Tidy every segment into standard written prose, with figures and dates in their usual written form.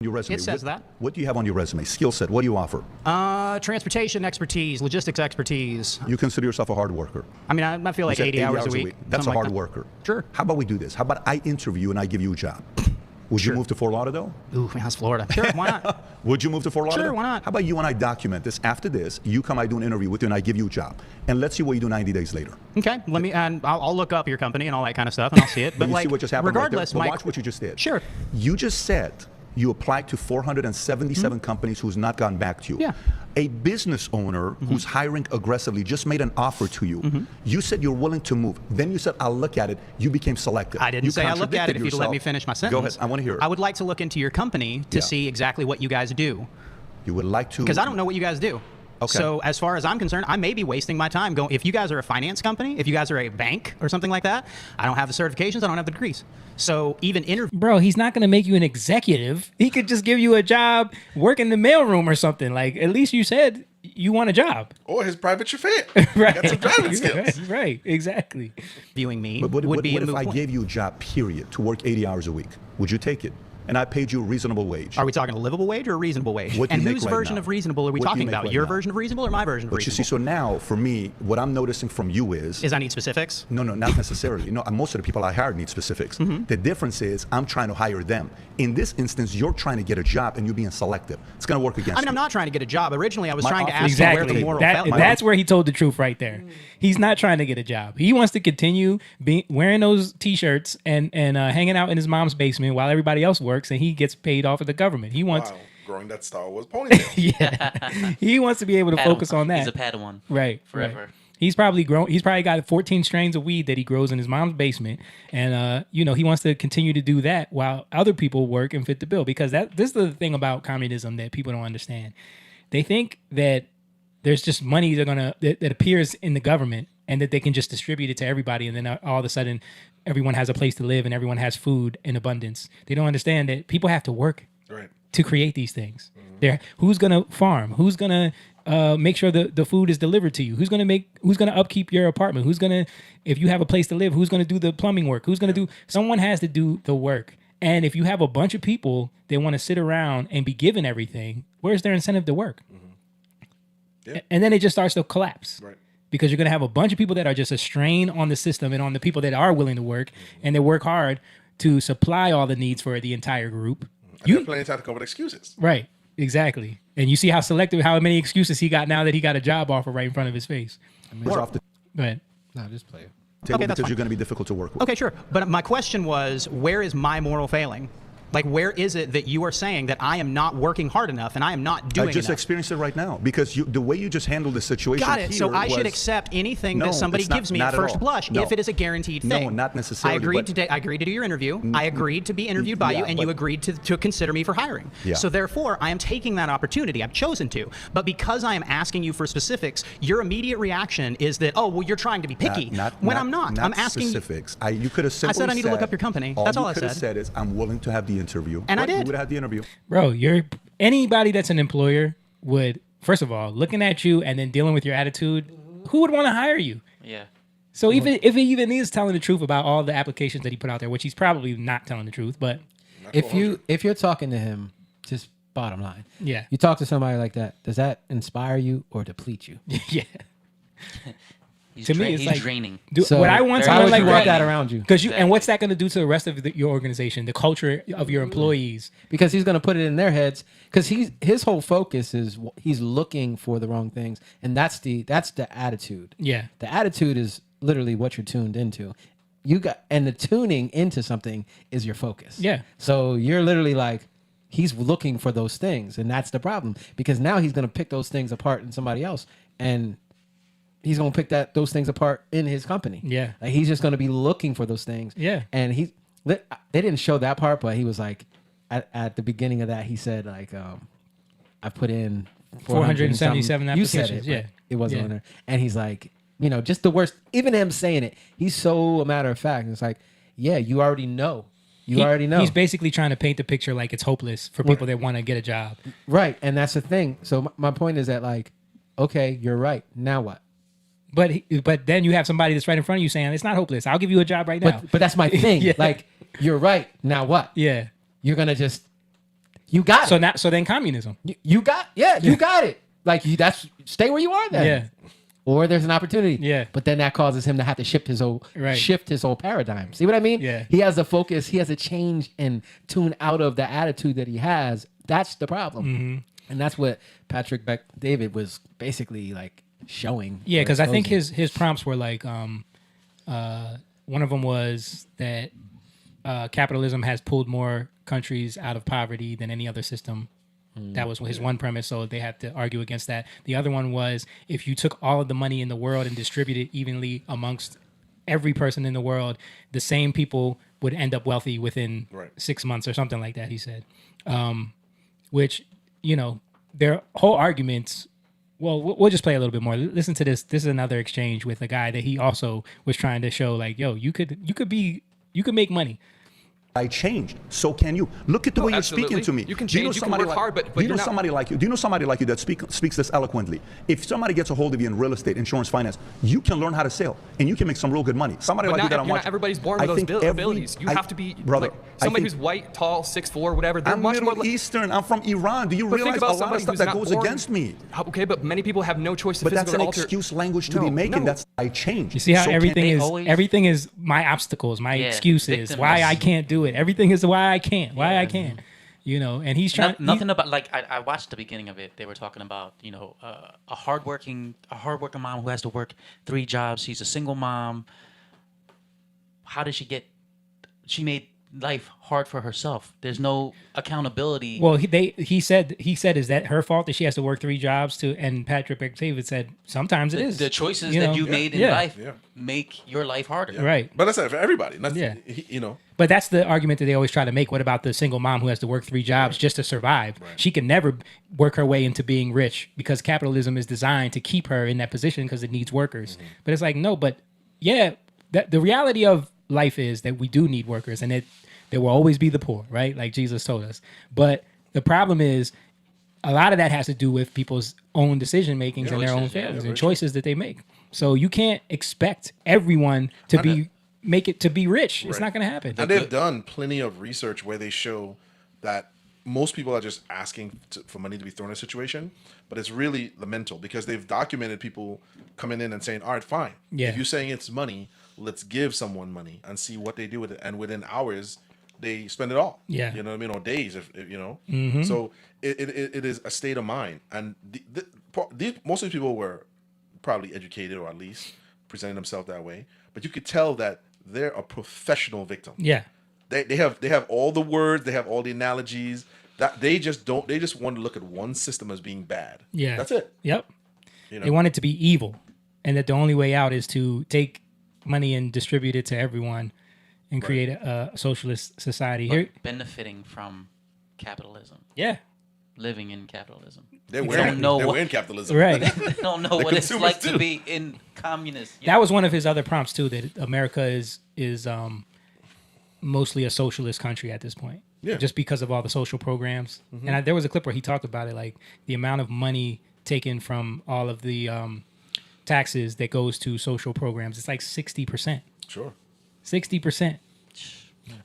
Your resume. It says that. What do you have on your resume? Skill set. What do you offer? Transportation expertise, logistics expertise. You consider yourself a hard worker. I mean, I feel like You said 80 hours a week. That's a something hard like that. worker. Sure. How about we do this? How about I interview you and I give you a job? Would you move to Fort Lauderdale? Ooh, man, that's Florida. Sure, why not? Would you move to Fort Lauderdale? Sure, why not? How about you and I document this? After this, you come, I do an interview with you, and I give you a job. And let's see what you do 90 days later. Okay, and I'll look up your company and all that kind of stuff, and I'll see it. But you like, see what just happened regardless, right there? But watch what you just did. Sure. You just said you applied to 477 companies who's not gotten back to you. Yeah. A business owner who's hiring aggressively just made an offer to you. You said you're willing to move. Then you said, I'll look at it. You became selective. I didn't You say I look at it if you'd let me finish my sentence. Go ahead. I want to hear it. I would like to look into your company to see exactly what you guys do. You would like to? Because I don't know what you guys do. Okay. So as far as I'm concerned, I may be wasting my time going. If you guys are a finance company, if you guys are a bank or something like that, I don't have the certifications, I don't have the degrees. So even Bro, he's not going to make you an executive. He could just give you a job, work in the mailroom or something. Like, at least you said you want a job. Or his private chauffeur. Right. Got some driving skills. Right, exactly. viewing me But would be a what moot if I point. gave you a job, period, to work 80 hours a week? Would you take it? And I paid you a reasonable wage. Are we talking a livable wage or a reasonable wage? What do And you make whose right version now? of reasonable are we What do you talking make about? right Your now? version of reasonable or my version of But you reasonable? see, so now, for me, what I'm noticing from you is I need specifics? no, not necessarily. No, most of the people I hire need specifics. The difference is I'm trying to hire them. In this instance, you're trying to get a job and you're being selective. It's going to work against I mean, you. I'm not trying to get a job. Originally, I was My trying to offer- ask you where Exactly. the moral That, fell. that's where he told the truth right there. He's not trying to get a job. He wants to continue wearing those T-shirts and hanging out in his mom's basement while everybody else works, and he gets paid off of the government. He wants, Wow. Growing that Star Wars ponytail. yeah, he wants to be able to focus on that. He's a Padawan. Right, Forever. right. He's probably got 14 strains of weed that he grows in his mom's basement, and he wants to continue to do that while other people work and fit the bill. Because this is the thing about communism that people don't understand. They think that there's just money that appears in the government, and that they can just distribute it to everybody, and then all of a sudden, everyone has a place to live and everyone has food in abundance. They don't understand that people have to work Right. to create these things. Who's gonna farm? Who's gonna make sure the food is delivered to you? Who's gonna upkeep your apartment? If you have a place to live, who's gonna do the plumbing work? Someone has to do the work. And if you have a bunch of people that want to sit around and be given everything, where's their incentive to work? Yeah. And then it just starts to collapse. Right. Because you're going to have a bunch of people that are just a strain on the system and on the people that are willing to work, and they work hard to supply all the needs for the entire group. You have plenty of time to come up with excuses. Right, exactly. And you see how many excuses he got now that he got a job offer right in front of his face. It's off the But No, just play it. table Okay, that's because fine. you're going to be difficult to work with. Okay, sure. But my question was, where is my moral failing? Like, where is it that you are saying that I am not working hard enough and I am not doing I just enough? experienced it right now because the way you just handled the situation. Got it. So here I should was- accept anything No, that somebody it's not- gives me not at at first all. blush No. if it is a guaranteed No, thing. not necessarily, I agreed but- to do your interview. I agreed to be interviewed by you, yeah, and you but- agreed to consider me for hiring. Yeah. So therefore, I am taking that opportunity. I've chosen to. But because I am asking you for specifics, your immediate reaction is that, oh, well, you're trying to be picky. when I'm not. I'm asking specifics. You could have simply said I need to look up your company. That's all I you could have said. said is, I'm willing to have the interview. And I Right, you did. would have had the interview. bro, anybody that's an employer would, first of all, looking at you and then dealing with your attitude, who would want to hire you? Yeah. So even if he even is telling the truth about all the applications that he put out there, which he's probably not telling the truth, but If you're talking to him, just bottom line. yeah, You talk to somebody like that, does that inspire you or deplete you? yeah. He's, To me, it's he's like- draining. What I want Very How someone would like you want that, that around you? because and what's that going to do to the rest of your organization, the culture of your employees? Because he's going to put it in their heads. Because his whole focus is he's looking for the wrong things, and that's the attitude. Yeah. The attitude is literally what you're tuned into. And the tuning into something is your focus. Yeah. So you're literally like, he's looking for those things, and that's the problem. Because now he's going to pick those things apart in somebody else, and he's going to pick those things apart in his company. Yeah. Like he's just going to be looking for those things. Yeah. And they didn't show that part, but he was like, at the beginning of that, he said like, I've put in 477 You said applications, it, yeah. but it wasn't Yeah. on there. And he's like, just the worst. Even him saying it, he's so a matter of fact. It's like, yeah, you already know. You already know. He's basically trying to paint the picture like it's hopeless for people that want to get a job. Right. And that's the thing. So my point is that like, okay, you're right. Now what? But then you have somebody that's right in front of you saying it's not hopeless. I'll give you a job right now. But that's my thing. Yeah. Like, you're right. Now what? Yeah. You're going to just You got it. So then communism. You got it. Like stay where you are then. Yeah. Or there's an opportunity. Yeah. But then that causes him to have to shift his whole paradigm. See what I mean? Yeah. He has a focus. He has a change and tune out of the attitude that he has. That's the problem. Mm-hmm. And that's what Patrick David was basically like showing. Yeah, because I think exposing. his prompts were like, one of them was that capitalism has pulled more countries out of poverty than any other system. That was his one premise, so they had to argue against that. The other one was if you took all of the money in the world and distributed evenly amongst every person in the world, the same people would end up wealthy within 6 months or something like that, he said. Which, their whole arguments, well, we'll just play a little bit more. Listen to this. This is another exchange with a guy that he also was trying to show like, yo, you could make money. I changed. So can you. Look at the way you're speaking to me. You can change. You can work hard, but do you know somebody like you? Do you know somebody like you that speaks this eloquently? If somebody gets a hold of you in real estate, insurance, finance, you can learn how to sell, and you can make some real good money. Somebody like you that I'm watching. Not everybody's born with those abilities. You have to be like somebody who's white, tall, 6'4", whatever. They're I'm much Middle more Eastern. I'm from Iran. Do you realize a lot of stuff that goes against me? Okay, but many people have no choice to But that's physically an alter. excuse language to be making. That's I changed. You see how So everything is my obstacles, my excuses, why I can't do it. Everything is why I can't. Why I can't. And he's trying. Nothing about like I watched the beginning of it. They were talking about a hardworking mom who has to work 3 jobs. She's a single mom. How did she get? She made life hard for herself. There's no accountability. Well, he said is that her fault that she has to work 3 jobs to? And Patrick David said sometimes it is. The choices that you made in life make your life harder. Yeah. Right. But that's not for everybody. That's, But that's the argument that they always try to make. What about the single mom who has to work 3 jobs just to survive? Right. She can never work her way into being rich because capitalism is designed to keep her in that position because it needs workers. Mm-hmm. But it's like, no, but the reality of life is that we do need workers, and there will always be the poor, right? Like Jesus told us. But the problem is a lot of that has to do with people's own decision makings and their own failures and choices that they make. So you can't expect everyone to make it to be rich. Right. It's not going to happen. And they've done plenty of research where they show that most people are just asking for money to be thrown in a situation, but it's really the mental, because they've documented people coming in and saying, all right, fine. If you're saying it's money, let's give someone money and see what they do with it. And within hours, they spend it all. Yeah. You know what I mean? Or days, if Mm-hmm. So it is a state of mind. And most of these people were probably educated, or at least presenting themselves that way. But you could tell that they're a professional victim. Yeah. They have all the words, they have all the analogies. That they just want to look at one system as being bad. Yeah. That's it. Yep. They want it to be evil. And that the only way out is to take money and distribute it to everyone and create a socialist society. But benefiting from capitalism. Yeah. Living in capitalism. They're in capitalism. Right. They don't know what it's like to be in communist. That was one of his other prompts too, that America is mostly a socialist country at this point. Yeah. Just because of all the social programs. Mm-hmm. And there was a clip where he talked about it, like the amount of money taken from all of the taxes that goes to social programs. It's like 60%. Sure. 60%.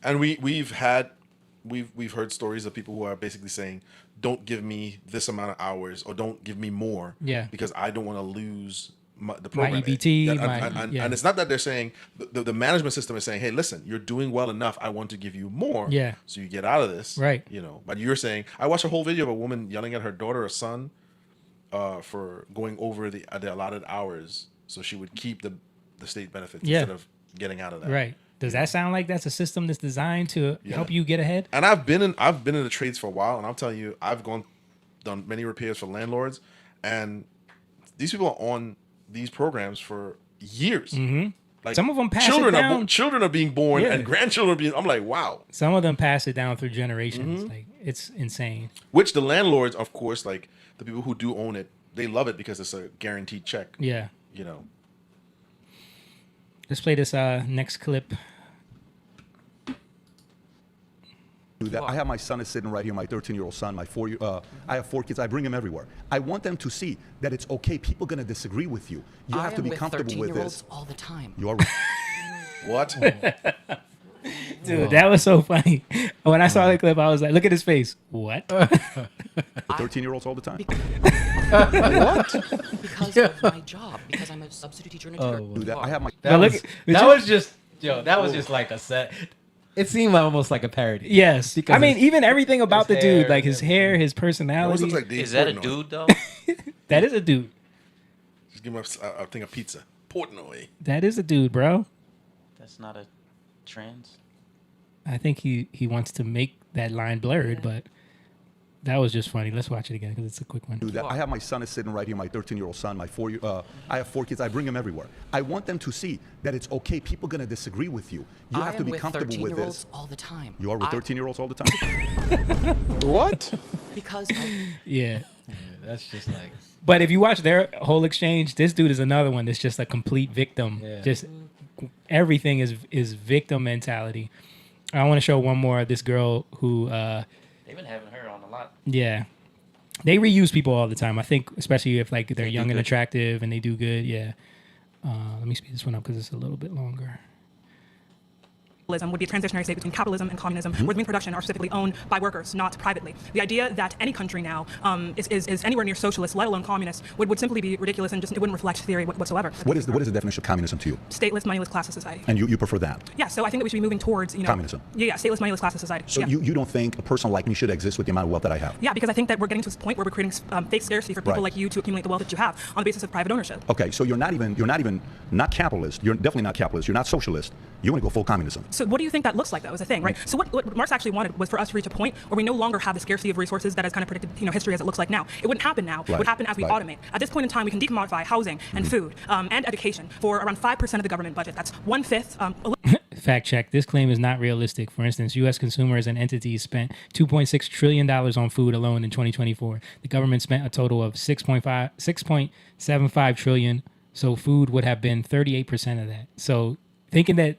And we've heard stories of people who are basically saying, don't give me this amount of hours, or don't give me more, because I don't want to lose the program. My EBT. And it's not that they're saying, the management system is saying, hey, listen, you're doing well enough, I want to give you more, so you get out of this. Right. But you're saying, I watched a whole video of a woman yelling at her daughter or son for going over the allotted hours, so she would keep the state benefits instead of getting out of that. Right. Does that sound like that's a system that's designed to help you get ahead? And I've been in the trades for a while, and I'll tell you, I've done many repairs for landlords, and these people are on these programs for years. Mm-hmm. Like some of them pass it down. Children are being born, and grandchildren are being. I'm like, wow. Some of them pass it down through generations. Mm-hmm. Like it's insane. Which the landlords, of course, like the people who do own it, they love it because it's a guaranteed check. Yeah. Let's play this next clip. I have my son is sitting right here, my 13-year-old son, I have 4 kids. I bring them everywhere. I want them to see that it's okay. People are going to disagree with you. You have to be comfortable with this. All the time. You're right. What? Dude, that was so funny. When I saw the clip, I was like, look at his face. What? 13-year-olds all the time. Because of my job, because I'm a substitute teacher and a tutor. Do that. I have my. That look- was, did that you- was just that was just like a set. It seemed almost like a parody. Yes. Because I mean, his- even everything about the his dude, hair like and his hair, his It almost personality. looks like Dave Is that a Portnoy. dude though? That is a dude. Just give him a thing of pizza. Portnoy. That is a dude, bro. That's not a trans. I think he wants to make that line blurred, but that was just funny. Let's watch it again because it's a quick one. Do that. I have my son is sitting right here, my 13-year-old son, I have 4 kids. I bring them everywhere. I want them to see that it's okay. People going to disagree with you. You have to be comfortable with this. All the time. You are with 13-year-olds all the time? What? Because Yeah. That's just like But if you watch their whole exchange, this dude is another one that's just a complete victim. Yeah. Just everything is victim mentality. I want to show one more of this girl who They've been having her on a lot. yeah. They reuse people all the time. I think especially if like they're They do young and good. attractive and they do good. Yeah. Let me speed this one up because it's a little bit longer. Capitalism would be a transitionary state between capitalism and communism, where the means of production are specifically owned by workers, not privately. The idea that any country now is anywhere near socialist, let alone communist, would simply be ridiculous and just it wouldn't reflect theory whatsoever. What is the definition of communism to you? Stateless, moneyless classes society. And you prefer that? Yeah, so I think that we should be moving towards Communism. Yeah, stateless, moneyless classes society. So yeah. you don't think a person like me should exist with the amount of wealth that I have? Yeah, because I think that we're getting to this point where we're creating fake scarcity for people Right. like you to accumulate the wealth that you have on the basis of private ownership. Okay, so you're not capitalist. You're definitely not capitalist. You're not socialist. You want to go full communism. So what do you think that looks like, though, is the thing, right? So what Marx actually wanted was for us to reach a point where we no longer have the scarcity of resources that has kind of predicted, history as it looks like now. It wouldn't happen now. It would happen as we automate. At this point in time, we can decommodify housing and food and education for around 5% of the government budget. That's 1/5. Fact check. This claim is not realistic. For instance, U.S. consumers and entities spent $2.6 trillion on food alone in 2024. The government spent a total of $6.75 trillion. So food would have been 38% of that. So thinking that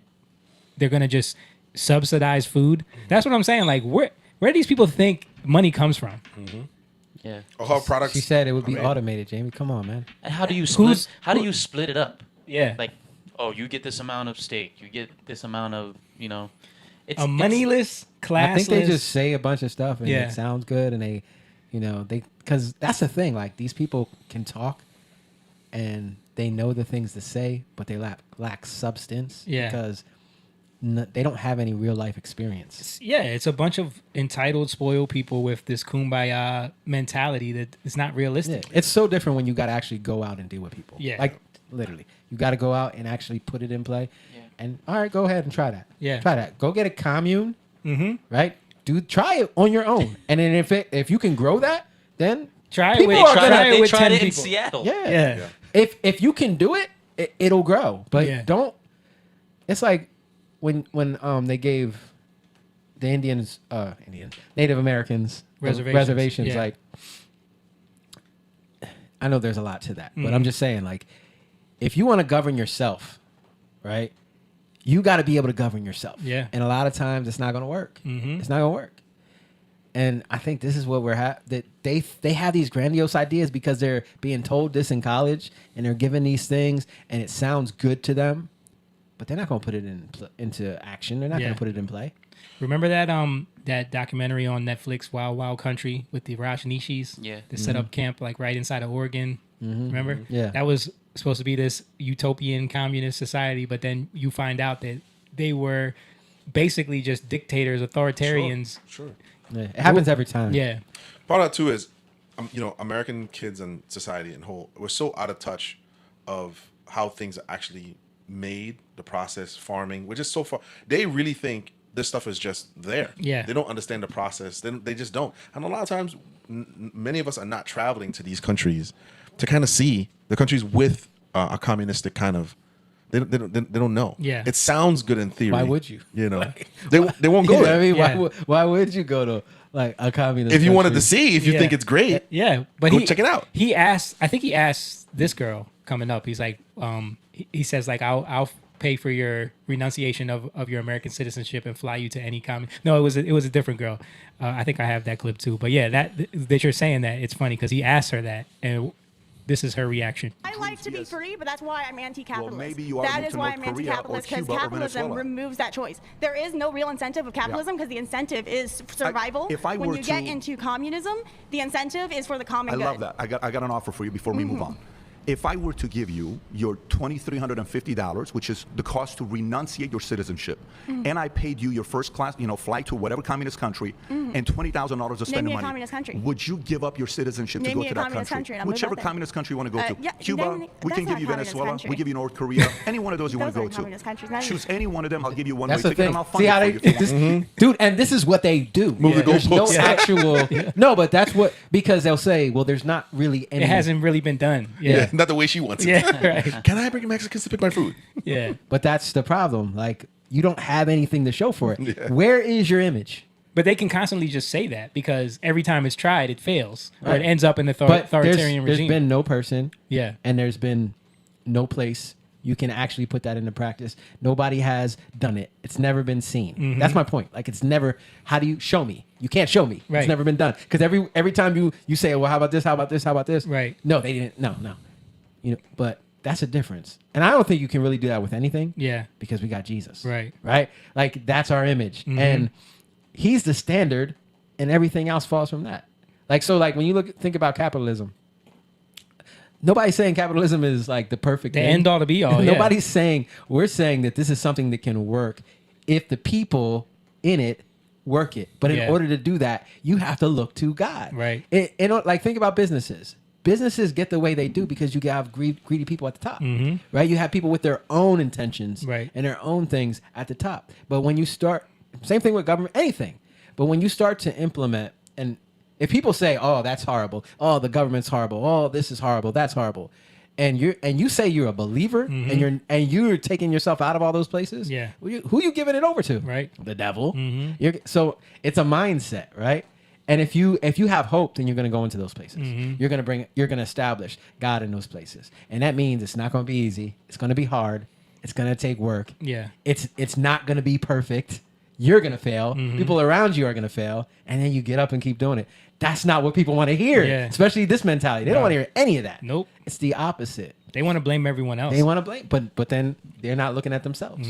they're going to just subsidize food, that's what I'm saying. Like, where do these people think money comes from? Yeah. Or how products. she said it would be automated, Jamie. Come on, man. And how do you split? How do you split it up? Yeah. Like, oh, you get this amount of steak. You get this amount of, It's A moneyless, classless. I think they just say a bunch of stuff and Yeah. it sounds good, and they because that's the thing. Like these people can talk, and they know the things to say, but they lack substance. Yeah. Because they don't have any real life experience. Yeah, it's a bunch of entitled, spoiled people with this kumbaya mentality that is not Yeah. realistic. It's so different when you got to actually go out and deal with people. Yeah. Like literally, you got to go out and actually put it in play. Yeah. And all right, go ahead and try that. Yeah. Try that. Go get a commune. Mm-hmm. Right. Try it on your own, and then if you can grow that, then Try it People with, are try gonna- it They with tried 10 it in people. Seattle. yeah. Yeah. If you can do it, it'll grow. But Yeah. don't. It's like when they gave the Native Americans Reservations, yeah. like. I know there's a lot to that, but I'm just saying, like, if you want to govern yourself, right, you got to be able to govern yourself. Yeah. And a lot of times it's not going to work. Mhm. It's not going to work. And I think this is what that they have these grandiose ideas because they're being told this in college and they're given these things and it sounds good to them, but they're not going to put it into action. They're not Yeah. going to put it in play. Remember that documentary on Netflix, Wild Wild Country, with the Rajneeshis? Yeah. They set up camp like right inside of Oregon. Remember? Yeah. That was supposed to be this utopian communist society, but then you find out that they were basically just dictators, authoritarians. Sure. Yeah. It happens every time. Yeah. Part of that too is, American kids and society in whole, we're so out of touch of how things are actually made, the process, farming. We're just so far. They really think this stuff is just there. Yeah. They don't understand the process. They just don't. And a lot of times, many of us are not traveling to these countries to kind of see the countries with a communistic kind of. They don't know. Yeah. It sounds good in theory. Why would you? They won't You go know there. what I mean, Yeah. why would you go to like a communist? If you wanted country? to see, if you Yeah. think it's great, Yeah, but Go check it out. I think he asked this girl coming up. He's like, he says like, I'll pay for your renunciation of your American citizenship and fly you to any No, it was a different girl. I think I have that clip too. But yeah, that you're saying that, it's funny because he asked her that, and this is her reaction. I like to be free, but that's why I'm anti-capitalist. Well, maybe you are that moved is to why North I'm Korea or anti-capitalist, because Cuba or capitalism Venezuela. removes that choice. There is no real incentive of capitalism because the incentive is survival. if I when were you get to- into communism, the incentive is for the common I good. love that. I got an offer for you before we move on. If I were to give you your $2,350, which is the cost to renunciate your citizenship, and I paid you your first class, flight to whatever communist country, and $20,000 to spend me a money, communist country. would you give up your citizenship to Name go me to a that communist country and I'll move Whichever out there. communist country you want to go to. yeah, Cuba, no, we that's can not give you a communist Venezuela, country. we give you North Korea, any one of those you want Those to go aren't to. communist countries. None of Choose these. any one of them. I'll give you one That's way the ticket, thing. and I'll fund See it how for they, you if you want. dude, and this is what they do. Move the There's no goalposts. actual. No, but that's what, because they'll say, well, there's not really any. It hasn't really been done. Yeah, not the way she wants it. Yeah, right. Can I bring Mexicans to pick my food? Yeah. But that's the problem. Like, you don't have anything to show for it. Yeah. Where is your image? But they can constantly just say that because every time it's tried, it fails. Or Right. it ends up in the But authoritarian there's regime. been no person, Yeah. and there's been no place you can actually put that into practice. Nobody has done it. It's never been seen. That's my point. Like, it's never. How do you show me? You can't show me. Right. It's never been done. Because every time you say, well, how about this? How about this? How about this? Right. No, they didn't. No. But that's a difference. And I don't think you can really do that with anything. Yeah. Because we got Jesus. Right. Right. Like, that's our image, and he's the standard, and everything else falls from that. Like, so, like, when you think about capitalism, nobody's saying capitalism is like the perfect The thing. end all to be all. Yeah. Nobody's saying, we're saying that this is something that can work if the people in it work it. But in Yeah. order to do that, you have to look to God. Right. Like, think about businesses. Businesses get the way they do because you have greedy people at the top, right? You have people with their own intentions Right. and their own things at the top. But when you start, same thing with government, anything. But when you start to implement, and if people say, "Oh, that's horrible," "Oh, the government's horrible," "Oh, this is horrible," "That's horrible," and you say you're a believer, and you're taking yourself out of all those places, Yeah. who you giving it over to? Right. The devil. So it's a mindset, right? And if you have hope, then you're going to go into those places. You're going to establish God in those places, and that means it's not going to be easy. It's going to be hard. It's going to take work. Yeah. It's not going to be perfect. You're going to fail. People around you are going to fail, and then you get up and keep doing it. That's not what people want to hear, Yeah. especially this mentality. They don't want to hear any of that. Nope. It's the opposite. They want to blame everyone else. They want to blame, but then they're not looking at themselves.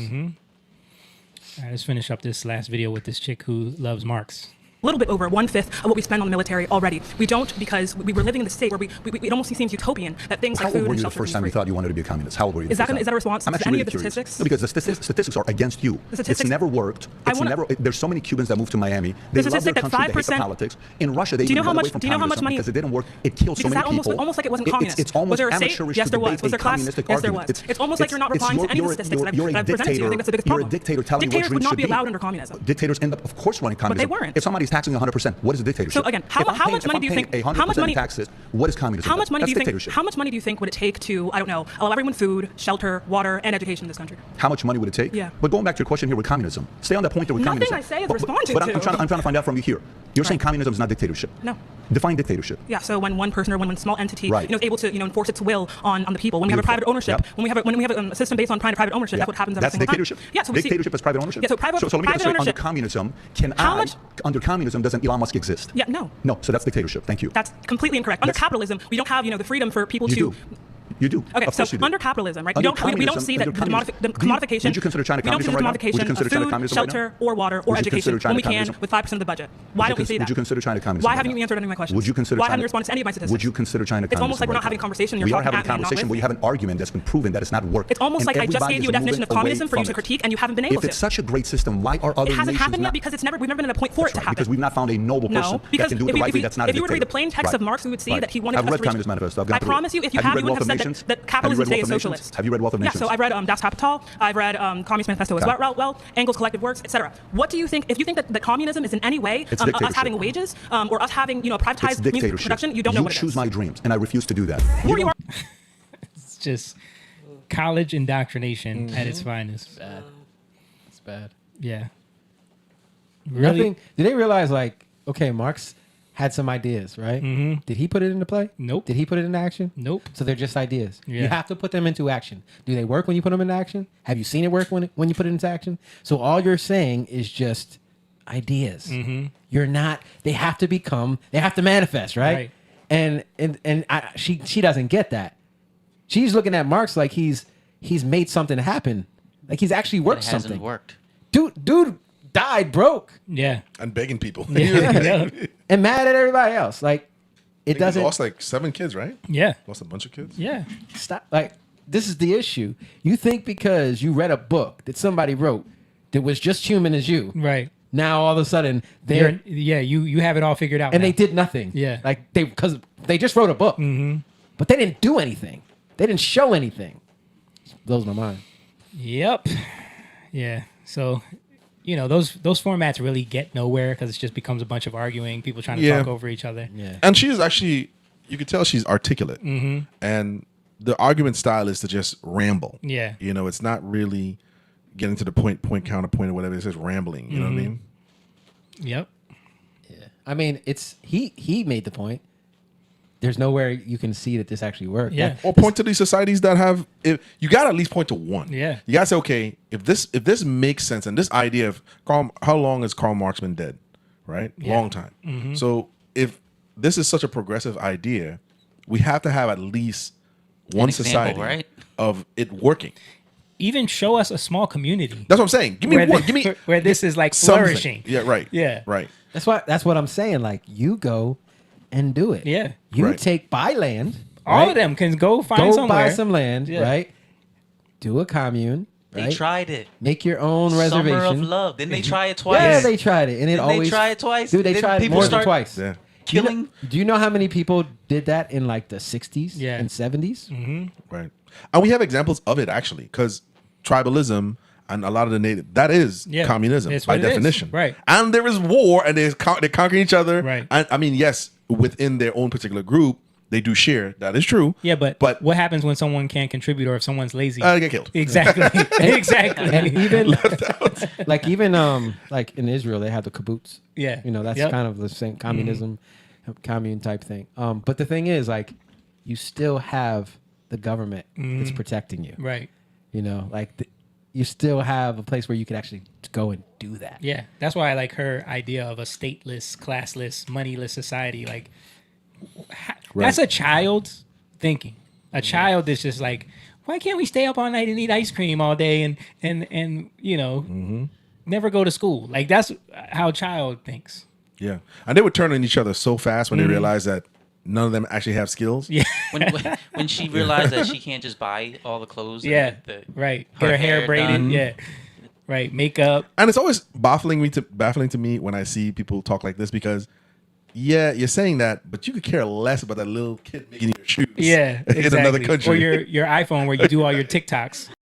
All right, let's finish up this last video with this chick who loves Marx. A little bit over 1/5 of what we spend on the military already. We don't, because we were living in the state where it almost seems utopian that things How like old food were and you the shelter first can time be you free. thought you wanted to be a communist? How old were you? Is the that first gonna- time? is that a response I'm to actually any really of the curious. statistics? No, because the statistics are against you. The statistics- It's never worked. I It's wanna- never. There's so many Cubans that moved to Miami. They The love their statistic that country. They hate the 5% politics. In Russia, they Do you know even how got away much- from do you know how much communism money- because it didn't work. It killed so Because many that people. almost like it wasn't communist. It's almost Was there a state? amateurish Yes, to there was. debate Was there a class? communistic Yes, there argument. was. It's almost like you're not it's replying to any of the you're- statistics that you're a I've presented to you. I think that's the biggest You're a problem. dictator telling you what Dictators would dreams not should be allowed under communism. Dictators end up, of course, running communism. weren't. If somebody's taxing 100%, what is a dictatorship? So again, how If I'm much paying- money if do you I'm think? paying How much 100% money? in taxes? What is communism? How much money That's do you think? dictatorship. How much money do you think would it take to, I don't know, allow everyone food, shelter, water, and education in this country? How much money would it take? Yeah. But going back to your question here with communism, stay on that point there with Nothing communism. I say is But responding I'm to. trying to find out from you here. You're saying communism is not dictatorship. No. Define dictatorship. Yeah, so when one person or when one small entity Right. is able to enforce its will on the people, when we have a Beautiful. private ownership, Yep. when we have a system based on private ownership, that's what happens every That's single dictatorship. time. Yeah, so we see- Dictatorship is private ownership. Yeah, so private So let me get private this straight. Under ownership. communism, under communism doesn't Elon Musk exist? Yeah, no. No, so that's dictatorship. Thank you. That's completely incorrect. Under capitalism, we don't have the freedom for people You to. do. You do. Okay, Of so course you do. under capitalism, right? Under we don't see that under communism. the commodification. Would you consider China we don't see communism the right now? Would you commodification consider of China food, communism right now? shelter, or water, or Would you education consider China when we can communism? with 5% of the budget. Why don't we see that? Would you consider China communism? Why right haven't now? you answered any of my questions? Would you consider Why China? haven't you responded to any of my statistics? Would you consider China It's almost like we're not communism having a right conversation. now? You're We are talking having a at me and not conversation with. where you have an argument that's been proven that it's not worked. It's almost And like I just everybody gave is you a definition moving of communism away for you from to it. critique, and you haven't been able If to. it's such a great system, why are other It hasn't nations happened not? yet because we've never been at a point for it to That's right, happen. because we've not found a noble person No, that because can do it if the right way. That's not a you were to read the dictator. plain text of Marx, we would see Right. that he wanted I've us read to reach- Communist Manifesto. I've gone I through it. promise you, if you Have have, you you read would Wealth have of said Nations? that capitalism Have you today read is Wealth of Nations? socialist. Have you read Wealth of Yeah, Nations? so I've read Das Kapital, I've read Communist Manifesto as well, Engels' Collective Works, etc. What do you think? If you think that communism is in any way It's us dictatorship. having wages or us having It's privatized music dictatorship. production, you don't know what it choose is. my dreams, and I refuse to do that. Who are you? It's just college indoctrination at its finest. Bad. It's bad. Yeah. Really? Really? Did they realize, like, okay, Marx had some ideas, right? Mhm. Did he put it into play? Nope. Did he put it into action? Nope. So they're just ideas. You Yeah. have to put them into action. Do they work when you put them into action? Have you seen it work when you put it into action? So all you're saying is just ideas. Mhm. You're not. They have to manifest, right? Right. She doesn't get that. She's looking at Marx like he's made something happen, like he's actually worked It hasn't something. worked. Dude died broke Yeah. And begging people. Yeah. and mad at everybody else. Like it doesn't He lost like 7 kids, right? Yeah. Lost a bunch of kids. Yeah. stop. Like this is the issue. You think because you read a book that somebody wrote that was just human as you, Right. now all of a sudden they're you have it all figured out. and now. they did nothing. Yeah. like because they just wrote a book, but they didn't do anything. They didn't show anything. Blows my mind. Yep. Yeah. So, those formats really get nowhere because it just becomes a bunch of arguing, people trying to talk over each other. Yeah. And she is actually, you could tell she's articulate. And the argument style is to just ramble. Yeah. It's not really getting to the point, counterpoint, or whatever. It's just rambling. You know what I mean? Yep. Yeah. I mean, it's he made the point. There's nowhere you can see that this actually worked. Yeah. Or point to these societies that have. You got to at least point to one. Yeah. You got to say, okay, if this makes sense, and this idea of how long has Karl Marx been dead? Right, long time. So if this is such a progressive idea, we have to have at least one society right? of it working. Even show us a small community. That's what I'm saying. Give me one. Give me where this is like something. flourishing. Yeah. Right. Yeah. Right. That's what I'm saying. Like you go and do it. Yeah. You Right. buy land. All right? of them can go find Go somewhere. buy some land. Yeah. Right. Do a commune. They Right? tried it. Make your own reservation. Summer of Love. Didn't they try it twice? Yeah, they tried it, and it Didn't always. they try it twice? Dude, they Didn't tried it people more than start twice. Yeah. killing. Do you know how many people did that in like the 60s Yeah. and 70s? Right. And we have examples of it actually, because tribalism and a lot of the native, that is Yeah, communism that's by what it is. definition. Right. And there is war, and they're conquering each other. Right. And I mean, yes, within their own particular group, they do share. That is true. Yeah, but But what happens when someone can't contribute or if someone's lazy? they get killed. Exactly. Exactly. And even like in Israel, they have the kibbutz. Yeah. That's Yep. kind of the same communism, commune type thing. But the thing is, like, you still have the government that's protecting you. Right. You still have a place where you could actually go and do that. Yeah. That's why I like her idea of a stateless, classless, moneyless society. Like, that's a child's thinking. A child is just like, why can't we stay up all night and eat ice cream all day and never go to school? Like, that's how a child thinks. Yeah. And they would turn on each other so fast when they realized that none of them actually have skills. Yeah. When she realized that she can't just buy all the clothes. Yeah. and Right. Get her hair braided. done. Yeah. Right. Makeup. And it's always baffling to me when I see people talk like this, because yeah, you're saying that, but you could care less about that little kid making your shoes. Yeah. in Exactly. another country. Or your iPhone where you do all your TikToks.